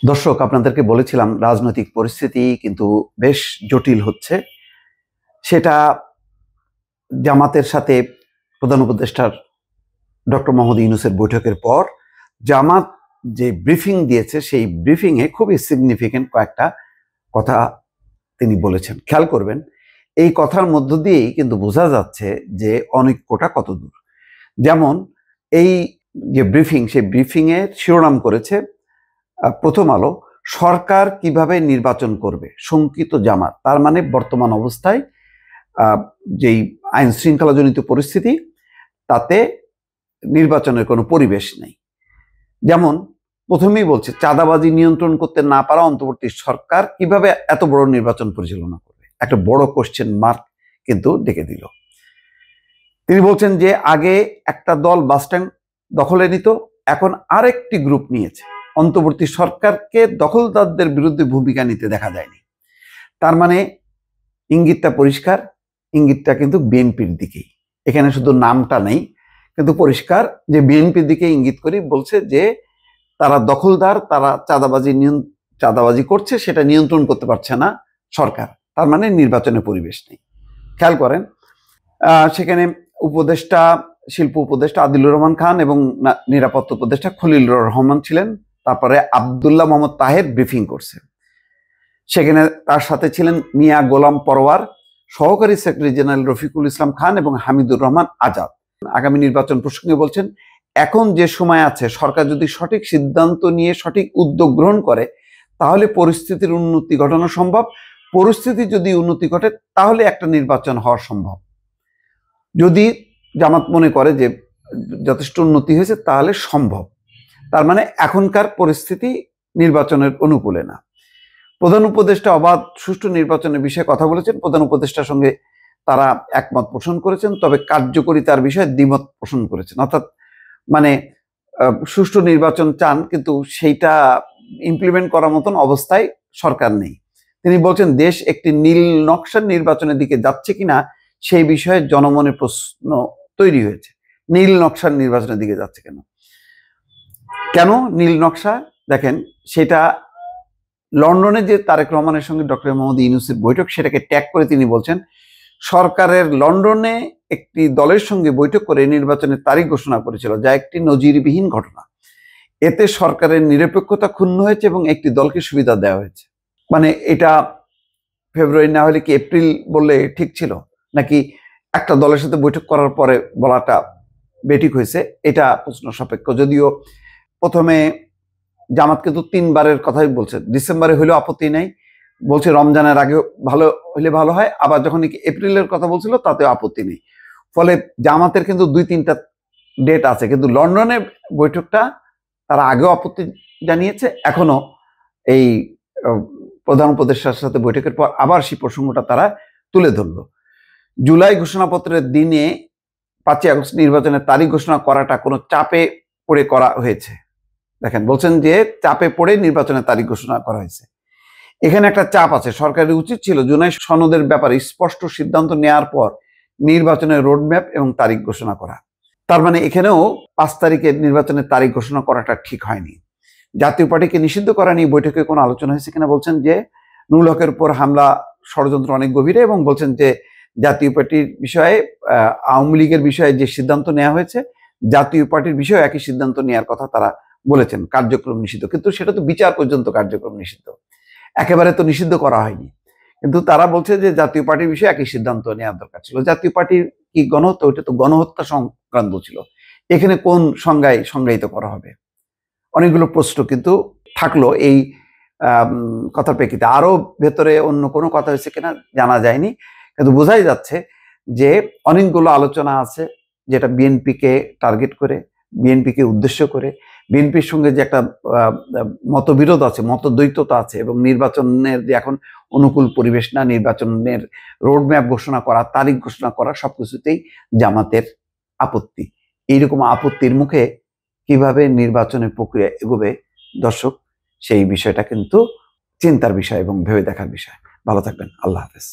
দর্শক, আপনাদেরকে বলেছিলাম রাজনৈতিক পরিস্থিতি কিন্তু বেশ জটিল হচ্ছে। সেটা জামাতের সাথে প্রধান উপদেষ্টার ডক্টর মোহাম্মদ ইউনূসের বৈঠকের পর জামাত যে ব্রিফিং দিয়েছে, সেই ব্রিফিংয়ে খুবই সিগনিফিকেন্ট কয়েকটা কথা তিনি বলেছেন। খেয়াল করবেন, এই কথার মধ্য দিয়েই কিন্তু বোঝা যাচ্ছে যে অনৈক্যটা কত দূর। যেমন এই যে ব্রিফিং, সেই ব্রিফিংয়ের শিরোনাম করেছে প্রথম আলো, সরকার কিভাবে নির্বাচন করবে শঙ্কিত জামাত। তার মানে বর্তমান অবস্থায় যেই আইন শৃঙ্খলাজনিত পরিস্থিতি, তাতে নির্বাচনের কোনো পরিবেশ নেই। যেমন প্রথমেই বলছে, চাঁদাবাজি নিয়ন্ত্রণ করতে না পারা অন্তর্বর্তী সরকার কিভাবে এত বড় নির্বাচন পরিচালনা করবে, একটা বড় কোশ্চেন মার্ক কিন্তু ডেকে দিল। তিনি বলছেন যে আগে একটা দল বাসস্ট্যান্ড দখলে নিত, এখন আরেকটি গ্রুপ নিয়েছে। অন্তর্বর্তী সরকারকে দখলদারদের বিরুদ্ধে ভূমিকা নিতে দেখা যায়নি। তার মানে ইঙ্গিতটা পরিষ্কার, ইঙ্গিতটা কিন্তু বিএনপির দিকেই। এখানে শুধু নামটা নেই, কিন্তু পরিষ্কার যে বিএনপির দিকে ইঙ্গিত করে বলছে যে তারা দখলদার, তারা চাঁদাবাজি করছে, সেটা নিয়ন্ত্রণ করতে পারছে না সরকার। তার মানে নির্বাচনের পরিবেশ নেই। খেয়াল করেন, সেখানে উপদেষ্টা, শিল্প উপদেষ্টা আদিলুর রহমান খান এবং নিরাপত্তা উপদেষ্টা খলিলুর রহমান ছিলেন। তারপরে আব্দুল্লাহ মোহাম্মদ তাহের ব্রিফিং করছে। সেখানে তার সাথে ছিলেন মিয়া গোলাম পরওয়ার, সহকারী সেক্রেটারি জেনারেল রফিকুল ইসলাম খান এবং হামিদুর রহমান আজাদ। আগামী নির্বাচন প্রসঙ্গে বলছেন, এখন যে সময় আছে, সরকার যদি সঠিক সিদ্ধান্ত নিয়ে সঠিক উদ্যোগ গ্রহণ করে তাহলে পরিস্থিতির উন্নতি ঘটানো সম্ভব। পরিস্থিতি যদি উন্নতি ঘটে তাহলে একটা নির্বাচন হওয়া সম্ভব। যদি জামাত মনে করে যে যথেষ্ট উন্নতি হয়েছে তাহলে সম্ভব। তার মানে এখনকার পরিস্থিতি নির্বাচনের অনুকূলে না। প্রধান উপদেষ্টা অবাধ সুষ্ঠু নির্বাচনের বিষয়ে কথা বলেছেন। প্রধান উপদেষ্টার সঙ্গে তারা একমত পোষণ করেছেন, তবে কার্যকরিতার বিষয়ে দ্বিমত পোষণ করেছেন। অর্থাৎ মানে সুষ্ঠু নির্বাচন চান, কিন্তু সেইটা ইমপ্লিমেন্ট করার মতন অবস্থায় সরকার নেই। তিনি বলছেন, দেশ একটি নীল নকশার নির্বাচনের দিকে যাচ্ছে কিনা সেই বিষয়ে জনমনে প্রশ্ন তৈরি হয়েছে। নীল নকশার নির্বাচনের দিকে যাচ্ছে কেন? কেন নীল নকশা? দেখেন, সেটা লন্ডনে যে তারেক রহমানের সঙ্গে ডক্টর মোহাম্মদ ইউনূসের বৈঠক, সেটাকে ট্যাগ করে তিনি বলছেন, সরকারের লন্ডনে একটি দলের সঙ্গে বৈঠক করে নির্বাচনের তারিখ ঘোষণা করেছিল, যা একটি নজিরবিহীন ঘটনা। এতে সরকারের নিরপেক্ষতা ক্ষুণ্ণ হয়েছে এবং একটি দলকে সুবিধা দেওয়া হয়েছে। মানে এটা ফেব্রুয়ারি না হলে কি এপ্রিল বললে ঠিক ছিল, নাকি একটা দলের সাথে বৈঠক করার পরে বলাটা বেঠিক হয়েছে? এটা প্রশ্ন সাপেক্ষ। যদিও প্রথমে জামাত কিন্তু 3 বারের কথাই বলছে, ডিসেম্বরে হলেও আপত্তি নেই, বলছে রমজানের আগে ভালো হলে ভালো হয়, আবার যখন এপ্রিলের কথা বলছিল তাতেও আপত্তি নেই। ফলে জামাতের কিন্তু 2-3টা ডেট আছে, কিন্তু লন্ডনের বৈঠকটা তারা আগেও আপত্তি জানিয়েছে, এখনো এই প্রধান উপদেষ্টার সাথে বৈঠকের পর আবার সেই প্রসঙ্গটা তারা তুলে ধরলো। জুলাই ঘোষণাপত্রের দিনে 5ই আগস্ট নির্বাচনের তারিখ ঘোষণা করাটা কোনো চাপে পড়ে করা হয়েছে। দেখেন, বলছেন যে চাপে পড়ে নির্বাচনের তারিখ ঘোষণা করা হয়েছে। এখানে একটা চাপ আছে। সরকারের উচিত ছিল জুলাই সনদের ব্যাপারে স্পষ্ট সিদ্ধান্ত নেওয়ার পর নির্বাচনের রোডম্যাপ এবং তারিখ ঘোষণা করা। তার মানে এখানেও 5 তারিখে নির্বাচনের তারিখ ঘোষণা করাটা ঠিক হয়নি। জাতীয় পার্টিকে নিষিদ্ধ করা নিয়ে বৈঠকে কোনো আলোচনা হয়েছে কিনা বলছেন যে নুরুল হকের উপর হামলা ষড়যন্ত্র অনেক গভীরে, এবং বলছেন যে জাতীয় পার্টির বিষয়ে, আওয়ামী লীগের বিষয়ে যে সিদ্ধান্ত নেওয়া হয়েছে, জাতীয় পার্টির বিষয়ে একই সিদ্ধান্ত নেওয়ার কথা তারা বলেছেন। কার্যক্রম নিষিদ্ধ, কিন্তু সেটা তো বিচার পর্যন্ত কার্যক্রম নিষিদ্ধ, একেবারে তো নিষিদ্ধ করা হয়নি। কিন্তু তারা বলছে যে জাতীয় পার্টির বিষয়ে একই সিদ্ধান্ত নেওয়ার দরকার ছিল। জাতীয় পার্টির কি গণহত্যা? ওইটা তো গণহত্যা সংক্রান্ত ছিল। এখানে কোন সংজ্ঞায় সংজ্ঞায়িত করা হবে? অনেকগুলো প্রশ্ন কিন্তু থাকলো এই কথার প্রেক্ষিতে। আরো ভেতরে অন্য কোনো কথা হয়েছে কিনা জানা যায়নি, কিন্তু বোঝাই যাচ্ছে যে অনেকগুলো আলোচনা আছে যেটা বিএনপিকে টার্গেট করে, বিএনপিকে উদ্দেশ্য করে, বিএনপির সঙ্গে যে একটা মতবিরোধ আছে, মতদ্বৈততা আছে, এবং নির্বাচনের যে এখন অনুকূল পরিবেশ না, নির্বাচনের রোডম্যাপ ঘোষণা করা, তারিখ ঘোষণা করা, সবকিছুতেই জামাতের আপত্তি। এইরকম আপত্তির মুখে কিভাবে নির্বাচনের প্রক্রিয়া এগোবে, দর্শক, সেই বিষয়টা কিন্তু চিন্তার বিষয় এবং ভেবে দেখার বিষয়। ভালো থাকবেন। আল্লাহ হাফেজ।